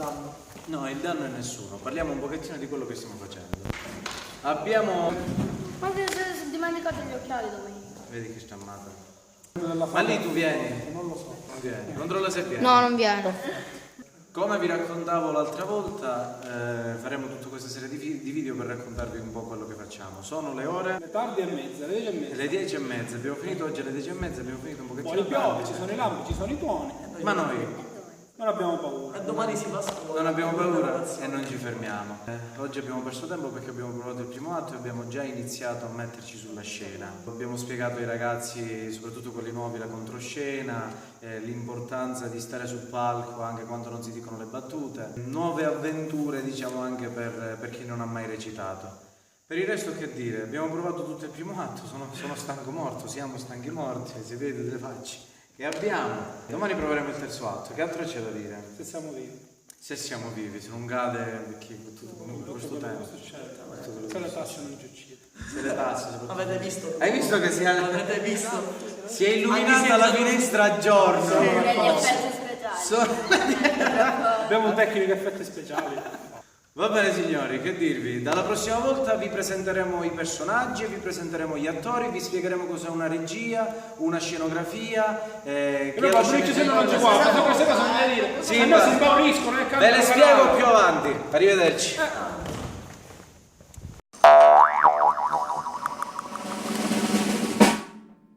danno? No, il danno è nessuno. Parliamo un pochettino di quello che stiamo facendo. Abbiamo... Ma che se dimenticato gli occhiali domenica? Vedi che scammata. Nella Ma lì tu vieni? Non lo so. Non vieni. Controlla se vieni. No, non viene. Come vi raccontavo l'altra volta, faremo tutta questa serie di video per raccontarvi un po' quello che facciamo. Sono le ore... Le tardi e mezza, le 10:30. Le 10:30, abbiamo finito oggi alle 10:30, abbiamo finito un pochettino Poi piove, tardi. ci sono i lampi, ci sono i tuoni. Ma noi Non abbiamo paura. Domani si va a scuola. non abbiamo paura e non ci fermiamo. Oggi abbiamo perso tempo perché abbiamo provato il primo atto e abbiamo già iniziato a metterci sulla scena. Abbiamo spiegato ai ragazzi, soprattutto quelli nuovi, la controscena, l'importanza di stare sul palco anche quando non si dicono le battute. Nuove avventure, diciamo, anche per chi non ha mai recitato. Per il resto che dire, abbiamo provato tutto il primo atto, sono stanco morto, siamo stanchi morti, si vede delle facce. Che abbiamo? Domani proveremo il terzo atto, che altro c'è da dire? Se siamo vivi. Se siamo vivi, se non cade, perché comunque questo tempo. Se le tasse non ci uccidono. Se le tasse, soprattutto. Avete visto? Hai visto che Avete visto? si è illuminata la finestra a giorno? Degli effetti speciali. Abbiamo un tecnico di effetti speciali. Va bene signori, che dirvi? Dalla prossima volta vi presenteremo i personaggi, vi presenteremo gli attori, vi spiegheremo cos'è una regia, una scenografia. Però Fabrizio se non ci guarda, queste cose non le dire. Sì, se no si impauriscono. ve le spiego più avanti. Arrivederci.